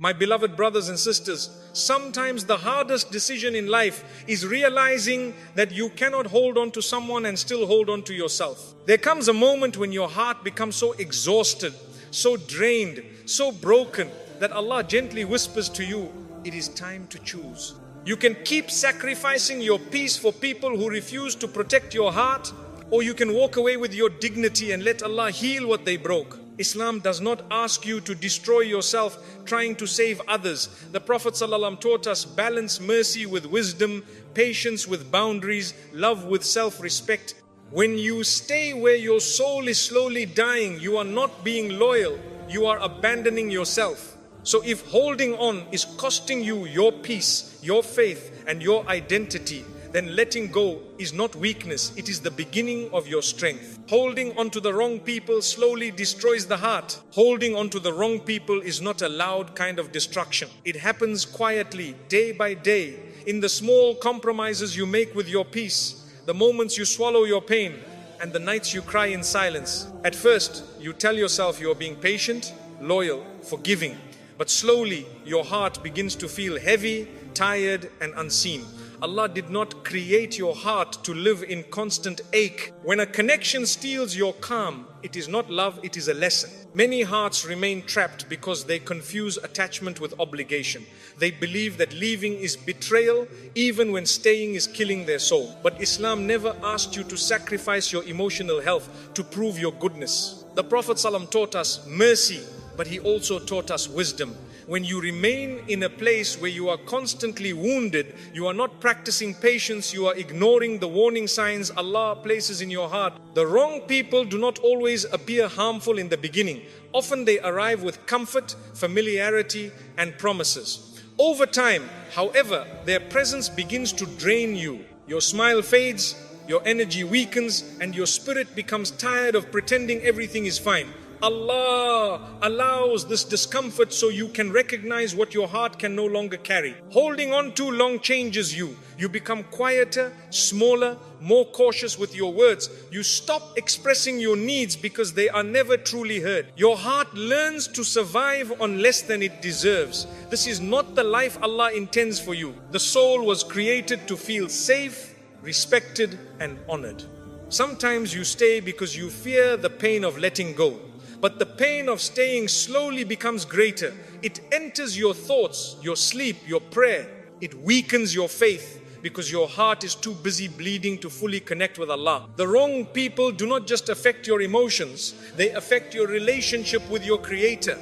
My beloved brothers and sisters, sometimes the hardest decision in life is realizing that you cannot hold on to someone and still hold on to yourself. There comes a moment when your heart becomes so exhausted, so drained, so broken that Allah gently whispers to you, it is time to choose. You can keep sacrificing your peace for people who refuse to protect your heart, or you can walk away with your dignity and let Allah heal what they broke. Islam does not ask you to destroy yourself trying to save others. The Prophet ﷺ taught us balance mercy with wisdom, patience with boundaries, love with self-respect. When you stay where your soul is slowly dying, you are not being loyal, you are abandoning yourself. So if holding on is costing you your peace, your faith and your identity, then letting go is not weakness, it is the beginning of your strength. Holding on to the wrong people slowly destroys the heart. Holding on to the wrong people is not a loud kind of destruction. It happens quietly, day by day, in the small compromises you make with your peace, the moments you swallow your pain, and the nights you cry in silence. At first, you tell yourself you are being patient, loyal, forgiving, but slowly your heart begins to feel heavy, tired, and unseen. Allah did not create your heart to live in constant ache. When a connection steals your calm, it is not love, it is a lesson. Many hearts remain trapped because they confuse attachment with obligation. They believe that leaving is betrayal even when staying is killing their soul. But Islam never asked you to sacrifice your emotional health to prove your goodness. The Prophet ﷺ taught us mercy, but he also taught us wisdom. When you remain in a place where you are constantly wounded, you are not practicing patience, you are ignoring the warning signs Allah places in your heart. The wrong people do not always appear harmful in the beginning. Often they arrive with comfort, familiarity, and promises. Over time, however, their presence begins to drain you. Your smile fades, your energy weakens, and your spirit becomes tired of pretending everything is fine. Allah allows this discomfort so you can recognize what your heart can no longer carry. Holding on too long changes you. You become quieter, smaller, more cautious with your words. You stop expressing your needs because they are never truly heard. Your heart learns to survive on less than it deserves. This is not the life Allah intends for you. The soul was created to feel safe, respected, and honored. Sometimes you stay because you fear the pain of letting go. But the pain of staying slowly becomes greater. It enters your thoughts, your sleep, your prayer. It weakens your faith because your heart is too busy bleeding to fully connect with Allah. The wrong people do not just affect your emotions, they affect your relationship with your Creator.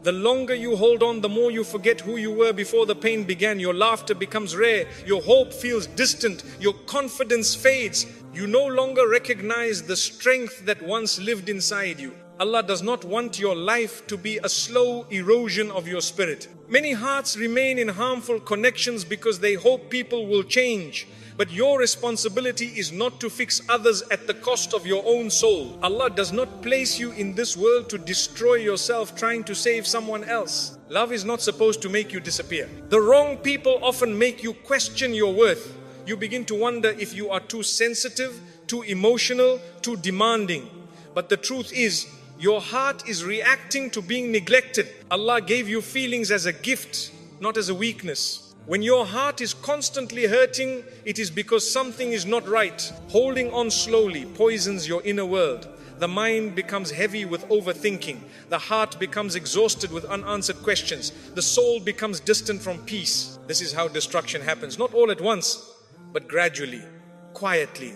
The longer you hold on, the more you forget who you were before the pain began. Your laughter becomes rare, your hope feels distant, your confidence fades. You no longer recognize the strength that once lived inside you. Allah does not want your life to be a slow erosion of your spirit. Many hearts remain in harmful connections because they hope people will change. But your responsibility is not to fix others at the cost of your own soul. Allah does not place you in this world to destroy yourself trying to save someone else. Love is not supposed to make you disappear. The wrong people often make you question your worth. You begin to wonder if you are too sensitive, too emotional, too demanding. But the truth is, your heart is reacting to being neglected. Allah gave you feelings as a gift, not as a weakness. When your heart is constantly hurting, it is because something is not right. Holding on slowly poisons your inner world. The mind becomes heavy with overthinking. The heart becomes exhausted with unanswered questions. The soul becomes distant from peace. This is how destruction happens, not all at once, but gradually, quietly,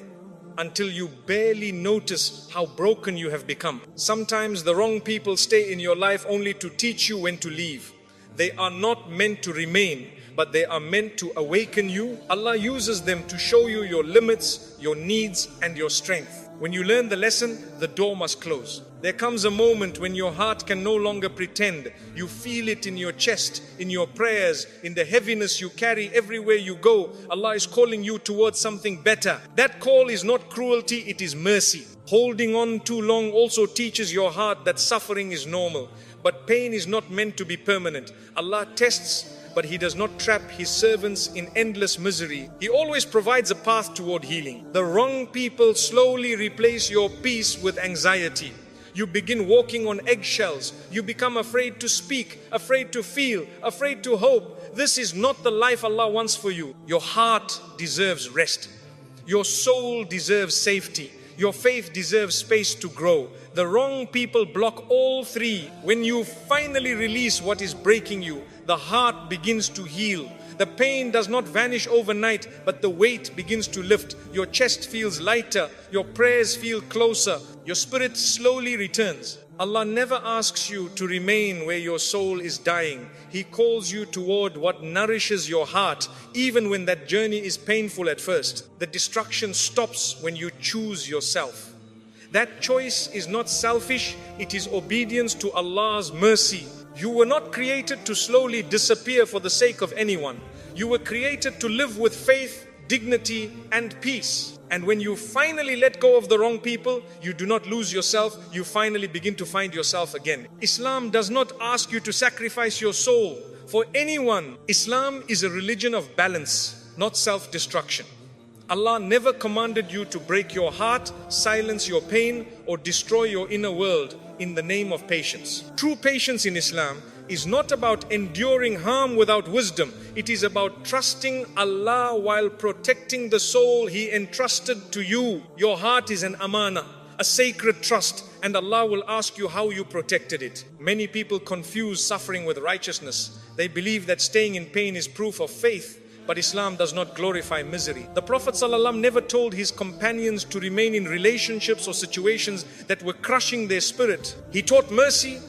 until you barely notice how broken you have become. Sometimes the wrong people stay in your life only to teach you when to leave. They are not meant to remain, but they are meant to awaken you. Allah uses them to show you your limits, your needs, and your strength. When you learn the lesson, the door must close. There comes a moment when your heart can no longer pretend. You feel it in your chest, in your prayers, in the heaviness you carry everywhere you go. Allah is calling you towards something better. That call is not cruelty, it is mercy. Holding on too long also teaches your heart that suffering is normal. But pain is not meant to be permanent. Allah tests, but He does not trap His servants in endless misery. He always provides a path toward healing. The wrong people slowly replace your peace with anxiety. You begin walking on eggshells. You become afraid to speak, afraid to feel, afraid to hope. This is not the life Allah wants for you. Your heart deserves rest. Your soul deserves safety. Your faith deserves space to grow. The wrong people block all three. When you finally release what is breaking you, the heart begins to heal. The pain does not vanish overnight, but the weight begins to lift. Your chest feels lighter. Your prayers feel closer. Your spirit slowly returns. Allah never asks you to remain where your soul is dying. He calls you toward what nourishes your heart, even when that journey is painful at first. The destruction stops when you choose yourself. That choice is not selfish, it is obedience to Allah's mercy. You were not created to slowly disappear for the sake of anyone. You were created to live with faith, dignity, and peace. And when you finally let go of the wrong people, you do not lose yourself, you finally begin to find yourself again. Islam does not ask you to sacrifice your soul for anyone. Islam is a religion of balance, not self-destruction. Allah never commanded you to break your heart, silence your pain, or destroy your inner world in the name of patience. True patience in Islam is not about enduring harm without wisdom. It is about trusting Allah while protecting the soul He entrusted to you. Your heart is an amana, a sacred trust, and Allah will ask you how you protected it. Many people confuse suffering with righteousness. They believe that staying in pain is proof of faith. But Islam does not glorify misery. The Prophet ﷺ never told his companions to remain in relationships or situations that were crushing their spirit. He taught mercy,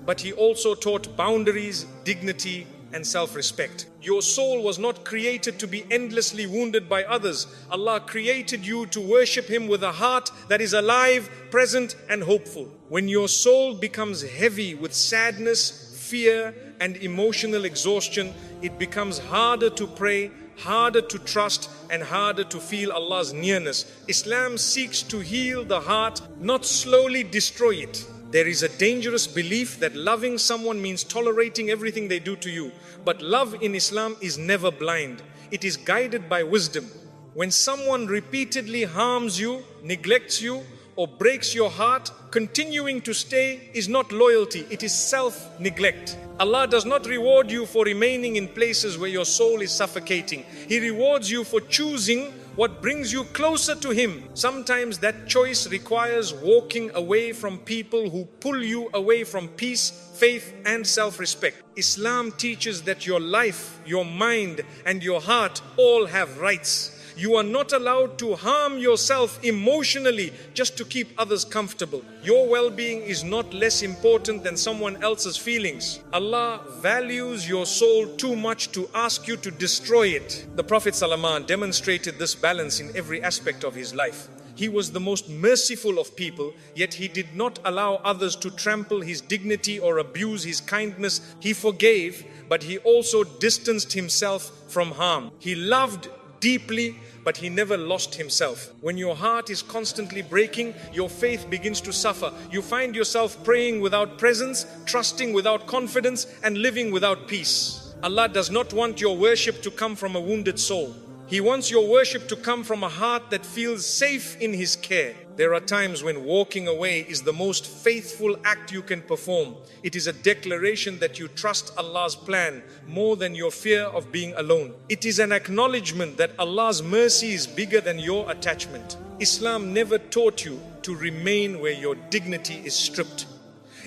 but he also taught boundaries, dignity, and self-respect. Your soul was not created to be endlessly wounded by others. Allah created you to worship Him with a heart that is alive, present, and hopeful. When your soul becomes heavy with sadness, fear, and emotional exhaustion, it becomes harder to pray, harder to trust, and harder to feel Allah's nearness. Islam seeks to heal the heart, not slowly destroy it. There is a dangerous belief that loving someone means tolerating everything they do to you. But love in Islam is never blind. It is guided by wisdom. When someone repeatedly harms you, neglects you, or breaks your heart, continuing to stay is not loyalty, it is self-neglect. Allah does not reward you for remaining in places where your soul is suffocating. He rewards you for choosing what brings you closer to Him. Sometimes that choice requires walking away from people who pull you away from peace, faith, and self-respect. Islam teaches that your life, your mind, and your heart all have rights. You are not allowed to harm yourself emotionally just to keep others comfortable. Your well-being is not less important than someone else's feelings. Allah values your soul too much to ask you to destroy it. The Prophet ﷺ demonstrated this balance in every aspect of his life. He was the most merciful of people, yet he did not allow others to trample his dignity or abuse his kindness. He forgave, but he also distanced himself from harm. He loved deeply, but he never lost himself. When your heart is constantly breaking, your faith begins to suffer. You find yourself praying without presence, trusting without confidence, and living without peace. Allah does not want your worship to come from a wounded soul. He wants your worship to come from a heart that feels safe in His care. There are times when walking away is the most faithful act you can perform. It is a declaration that you trust Allah's plan more than your fear of being alone. It is an acknowledgement that Allah's mercy is bigger than your attachment. Islam never taught you to remain where your dignity is stripped.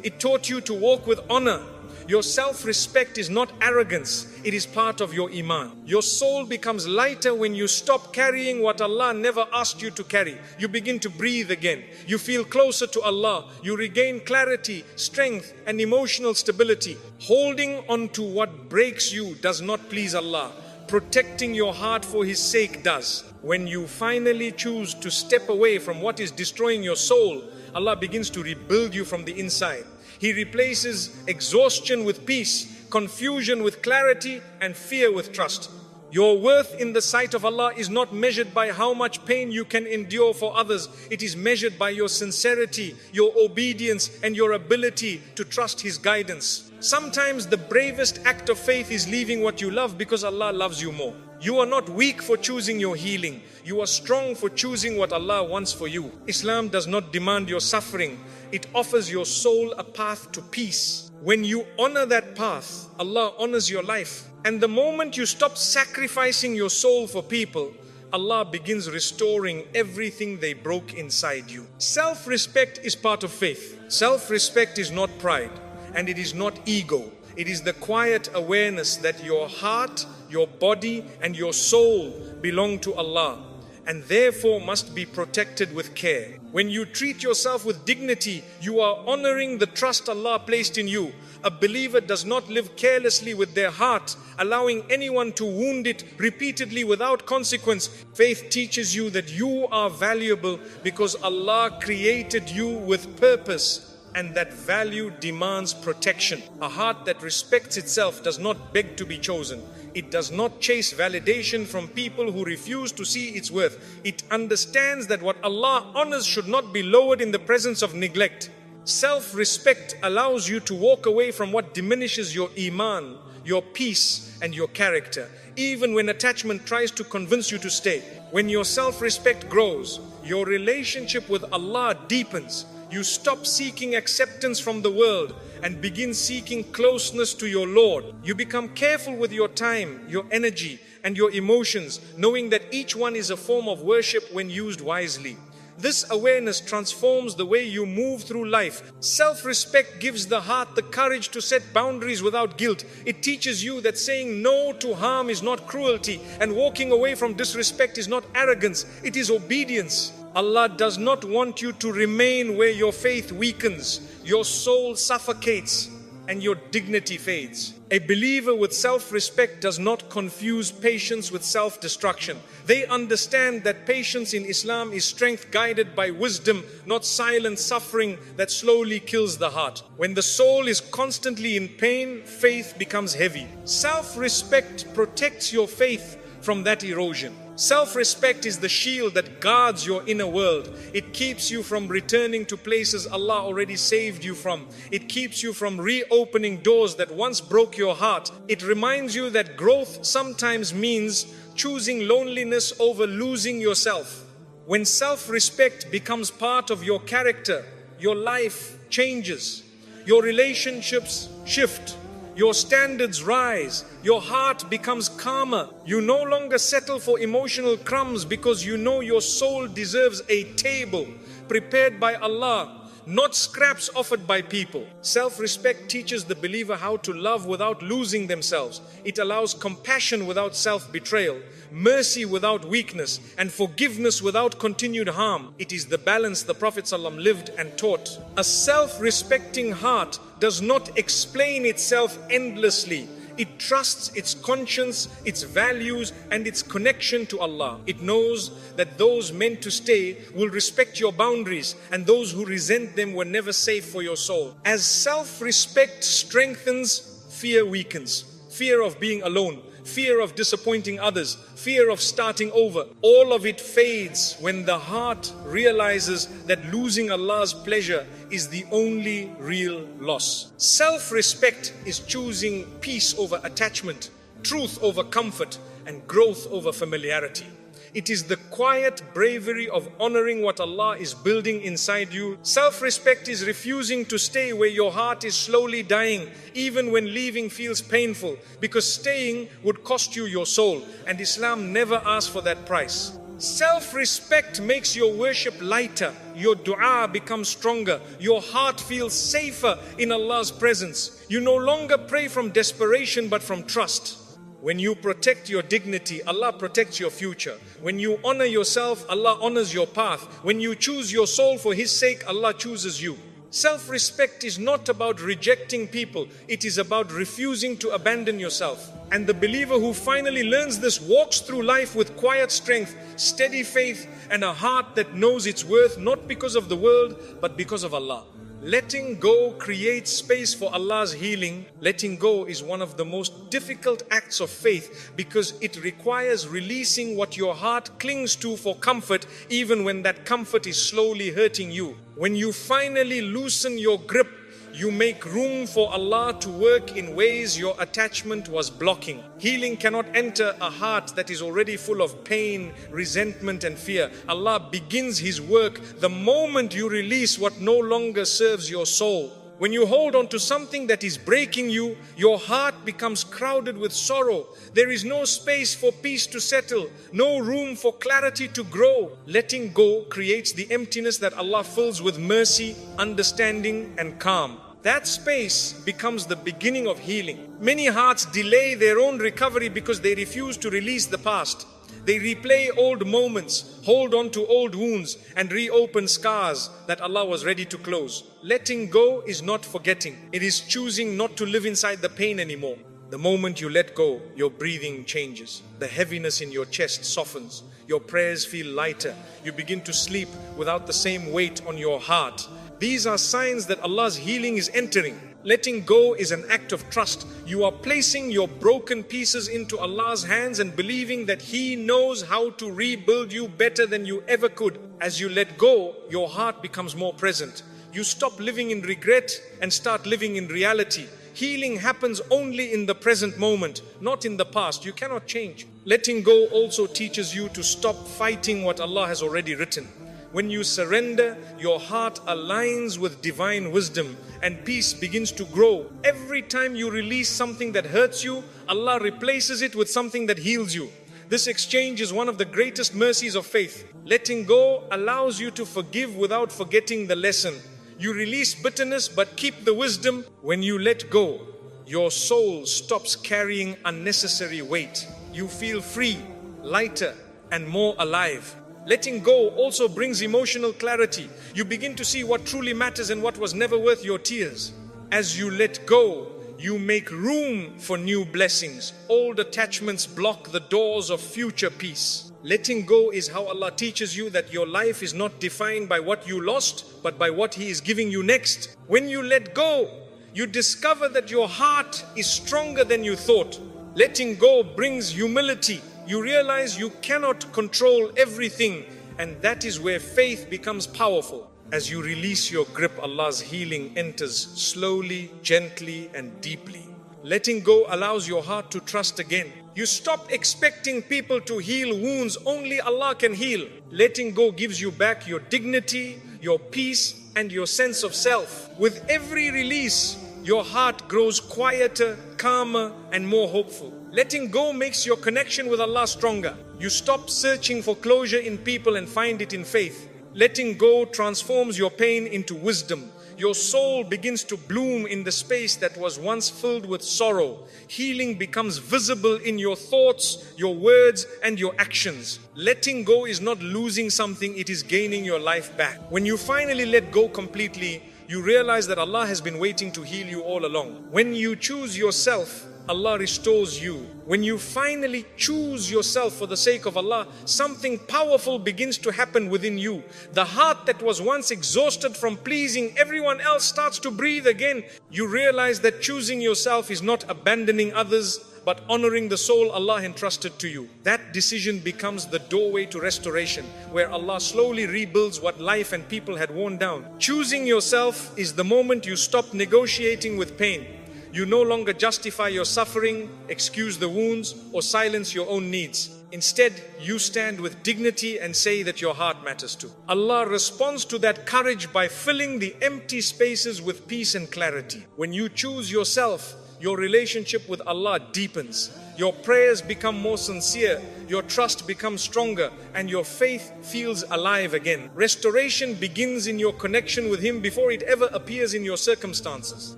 It taught you to walk with honor. Your self-respect is not arrogance, it is part of your iman. Your soul becomes lighter when you stop carrying what Allah never asked you to carry. You begin to breathe again. You feel closer to Allah. You regain clarity, strength, and emotional stability. Holding on to what breaks you does not please Allah. Protecting your heart for His sake does. When you finally choose to step away from what is destroying your soul, Allah begins to rebuild you from the inside. He replaces exhaustion with peace, confusion with clarity, and fear with trust. Your worth in the sight of Allah is not measured by how much pain you can endure for others. It is measured by your sincerity, your obedience, and your ability to trust His guidance. Sometimes the bravest act of faith is leaving what you love because Allah loves you more. You are not weak for choosing your healing. You are strong for choosing what Allah wants for you. Islam does not demand your suffering. It offers your soul a path to peace. When you honor that path, Allah honors your life. And the moment you stop sacrificing your soul for people, Allah begins restoring everything they broke inside you. Self-respect is part of faith. Self-respect is not pride, and it is not ego. It is the quiet awareness that your heart, your body, and your soul belong to Allah, and therefore must be protected with care. When you treat yourself with dignity, you are honoring the trust Allah placed in you. A believer does not live carelessly with their heart, allowing anyone to wound it repeatedly without consequence. Faith teaches you that you are valuable because Allah created you with purpose, and that value demands protection. A heart that respects itself does not beg to be chosen. It does not chase validation from people who refuse to see its worth. It understands that what Allah honors should not be lowered in the presence of neglect. Self-respect allows you to walk away from what diminishes your iman, your peace, and your character, even when attachment tries to convince you to stay. When your self-respect grows, your relationship with Allah deepens. You stop seeking acceptance from the world and begin seeking closeness to your Lord. You become careful with your time, your energy, and your emotions, knowing that each one is a form of worship when used wisely. This awareness transforms the way you move through life. Self-respect gives the heart the courage to set boundaries without guilt. It teaches you that saying no to harm is not cruelty, and walking away from disrespect is not arrogance, it is obedience. Allah does not want you to remain where your faith weakens, your soul suffocates, and your dignity fades. A believer with self-respect does not confuse patience with self-destruction. They understand that patience in Islam is strength guided by wisdom, not silent suffering that slowly kills the heart. When the soul is constantly in pain, faith becomes heavy. Self-respect protects your faith from that erosion. Self-respect is the shield that guards your inner world. It keeps you from returning to places Allah already saved you from. It keeps you from reopening doors that once broke your heart. It reminds you that growth sometimes means choosing loneliness over losing yourself. When self-respect becomes part of your character, your life changes. Your relationships shift. Your standards rise. Your heart becomes calmer. You no longer settle for emotional crumbs because you know your soul deserves a table prepared by Allah, not scraps offered by people. Self-respect teaches the believer how to love without losing themselves. It allows compassion without self-betrayal, mercy without weakness, and forgiveness without continued harm. It is the balance the Prophet ﷺ lived and taught. A self-respecting heart does not explain itself endlessly. It trusts its conscience, its values, and its connection to Allah. It knows that those meant to stay will respect your boundaries, and those who resent them were never safe for your soul. As self-respect strengthens, fear weakens. Fear of being alone, fear of disappointing others, fear of starting over. All of it fades when the heart realizes that losing Allah's pleasure is the only real loss. Self-respect is choosing peace over attachment, truth over comfort, and growth over familiarity. It is the quiet bravery of honoring what Allah is building inside you. Self-respect is refusing to stay where your heart is slowly dying, even when leaving feels painful, because staying would cost you your soul, and Islam never asks for that price. Self-respect makes your worship lighter, your dua becomes stronger, your heart feels safer in Allah's presence. You no longer pray from desperation but from trust. When you protect your dignity, Allah protects your future. When you honor yourself, Allah honors your path. When you choose your soul for His sake, Allah chooses you. Self-respect is not about rejecting people. It is about refusing to abandon yourself. And the believer who finally learns this walks through life with quiet strength, steady faith, and a heart that knows its worth not because of the world, but because of Allah. Letting go creates space for Allah's healing. Letting go is one of the most difficult acts of faith because it requires releasing what your heart clings to for comfort, even when that comfort is slowly hurting you. When you finally loosen your grip, You make room for Allah to work in ways your attachment was blocking. Healing cannot enter a heart that is already full of pain, resentment and fear. Allah begins His work the moment you release what no longer serves your soul. When you hold on to something that is breaking you, your heart becomes crowded with sorrow. There is no space for peace to settle, no room for clarity to grow. Letting go creates the emptiness that Allah fills with mercy, understanding and calm. That space becomes the beginning of healing. Many hearts delay their own recovery because they refuse to release the past. They replay old moments, hold on to old wounds and reopen scars that Allah was ready to close. Letting go is not forgetting. It is choosing not to live inside the pain anymore. The moment you let go, your breathing changes. The heaviness in your chest softens. Your prayers feel lighter. You begin to sleep without the same weight on your heart. These are signs that Allah's healing is entering. Letting go is an act of trust. You are placing your broken pieces into Allah's hands and believing that He knows how to rebuild you better than you ever could. As you let go, your heart becomes more present. You stop living in regret and start living in reality. Healing happens only in the present moment, not in the past. You cannot change. Letting go also teaches you to stop fighting what Allah has already written. When you surrender, your heart aligns with divine wisdom and peace begins to grow. Every time you release something that hurts you, Allah replaces it with something that heals you. This exchange is one of the greatest mercies of faith. Letting go allows you to forgive without forgetting the lesson. You release bitterness but keep the wisdom. When you let go, your soul stops carrying unnecessary weight. You feel free, lighter and more alive. Letting go also brings emotional clarity. You begin to see what truly matters and what was never worth your tears. As you let go, you make room for new blessings. Old attachments block the doors of future peace. Letting go is how Allah teaches you that your life is not defined by what you lost, but by what He is giving you next. When you let go, you discover that your heart is stronger than you thought. Letting go brings humility. You realize you cannot control everything, and that is where faith becomes powerful. As you release your grip, Allah's healing enters slowly, gently and deeply. Letting go allows your heart to trust again. You stop expecting people to heal wounds only Allah can heal. Letting go gives you back your dignity, your peace and your sense of self. With every release, your heart grows quieter, calmer and more hopeful. Letting go makes your connection with Allah stronger. You stop searching for closure in people and find it in faith. Letting go transforms your pain into wisdom. Your soul begins to bloom in the space that was once filled with sorrow. Healing becomes visible in your thoughts, your words and your actions. Letting go is not losing something, it is gaining your life back. When you finally let go completely, you realize that Allah has been waiting to heal you all along. When you choose yourself, Allah restores you. When you finally choose yourself for the sake of Allah, something powerful begins to happen within you. The heart that was once exhausted from pleasing everyone else starts to breathe again. You realize that choosing yourself is not abandoning others, but honoring the soul Allah entrusted to you. That decision becomes the doorway to restoration, where Allah slowly rebuilds what life and people had worn down. Choosing yourself is the moment you stop negotiating with pain. You no longer justify your suffering, excuse the wounds, or silence your own needs. Instead, you stand with dignity and say that your heart matters too. Allah responds to that courage by filling the empty spaces with peace and clarity. When you choose yourself, your relationship with Allah deepens. Your prayers become more sincere, your trust becomes stronger, and your faith feels alive again. Restoration begins in your connection with Him before it ever appears in your circumstances.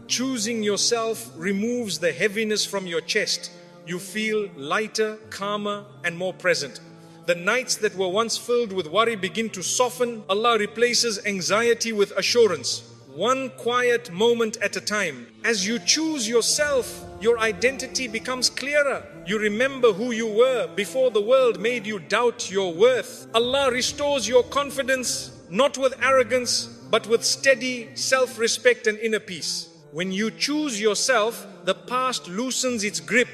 Choosing yourself removes the heaviness from your chest. You feel lighter, calmer, and more present. The nights that were once filled with worry begin to soften. Allah replaces anxiety with assurance. One quiet moment at a time. As you choose yourself, your identity becomes clearer. You remember who you were before the world made you doubt your worth. Allah restores your confidence, not with arrogance, but with steady self-respect and inner peace. When you choose yourself, the past loosens its grip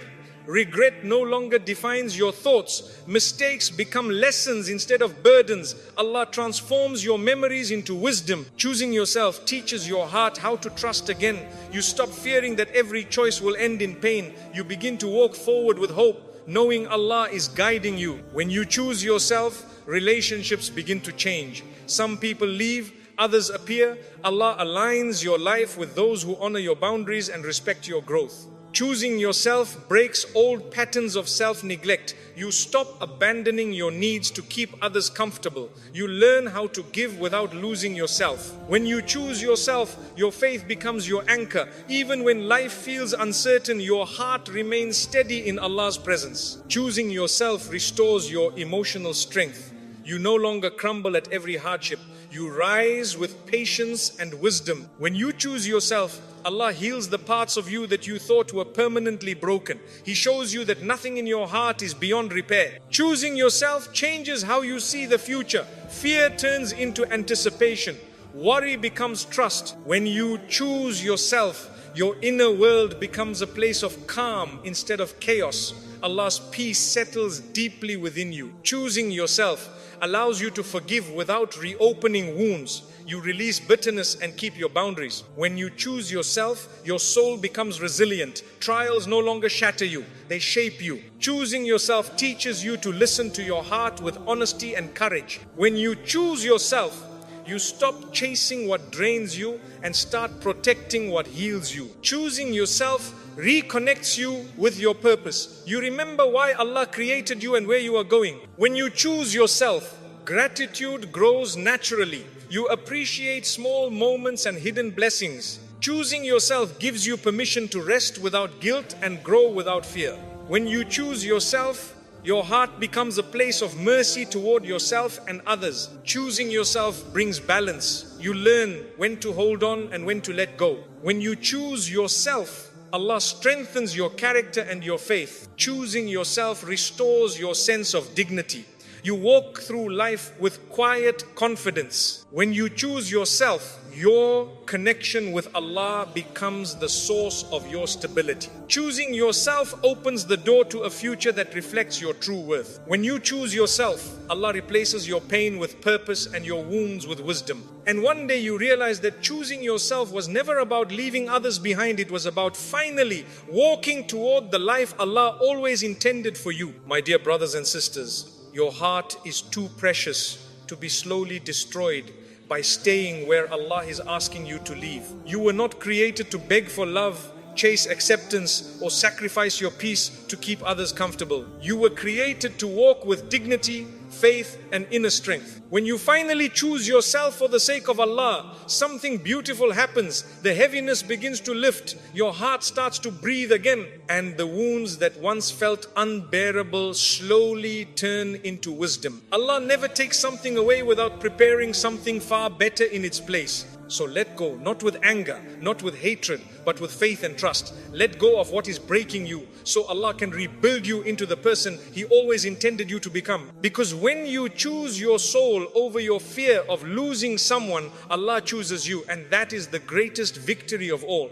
Regret no longer defines your thoughts. Mistakes become lessons instead of burdens. Allah transforms your memories into wisdom. Choosing yourself teaches your heart how to trust again. You stop fearing that every choice will end in pain. You begin to walk forward with hope, knowing Allah is guiding you. When you choose yourself, relationships begin to change. Some people leave, others appear. Allah aligns your life with those who honor your boundaries and respect your growth. Choosing yourself breaks old patterns of self-neglect. You stop abandoning your needs to keep others comfortable. You learn how to give without losing yourself. When you choose yourself, your faith becomes your anchor. Even when life feels uncertain, your heart remains steady in Allah's presence. Choosing yourself restores your emotional strength. You no longer crumble at every hardship. You rise with patience and wisdom. When you choose yourself, Allah heals the parts of you that you thought were permanently broken. He shows you that nothing in your heart is beyond repair. Choosing yourself changes how you see the future. Fear turns into anticipation. Worry becomes trust. When you choose yourself, your inner world becomes a place of calm instead of chaos. Allah's peace settles deeply within you. Choosing yourself allows you to forgive without reopening wounds. You release bitterness and keep your boundaries. When you choose yourself, your soul becomes resilient. Trials no longer shatter you, they shape you. Choosing yourself teaches you to listen to your heart with honesty and courage. When you choose yourself, you stop chasing what drains you and start protecting what heals you. Choosing yourself reconnects you with your purpose. You remember why Allah created you and where you are going. When you choose yourself, gratitude grows naturally. You appreciate small moments and hidden blessings. Choosing yourself gives you permission to rest without guilt and grow without fear. When you choose yourself, your heart becomes a place of mercy toward yourself and others. Choosing yourself brings balance. You learn when to hold on and when to let go. When you choose yourself, Allah strengthens your character and your faith. Choosing yourself restores your sense of dignity. You walk through life with quiet confidence. When you choose yourself, your connection with Allah becomes the source of your stability. Choosing yourself opens the door to a future that reflects your true worth. When you choose yourself, Allah replaces your pain with purpose and your wounds with wisdom. And one day you realize that choosing yourself was never about leaving others behind. It was about finally walking toward the life Allah always intended for you. My dear brothers and sisters, your heart is too precious to be slowly destroyed by staying where Allah is asking you to leave. You were not created to beg for love, chase acceptance, or sacrifice your peace to keep others comfortable. You were created to walk with dignity, faith, and inner strength. When you finally choose yourself for the sake of Allah, something beautiful happens. The heaviness begins to lift, your heart starts to breathe again, and the wounds that once felt unbearable slowly turn into wisdom. Allah never takes something away without preparing something far better in its place. So let go, not with anger, not with hatred, but with faith and trust. Let go of what is breaking you so Allah can rebuild you into the person He always intended you to become. Because when you choose your soul over your fear of losing someone, Allah chooses you, and that is the greatest victory of all.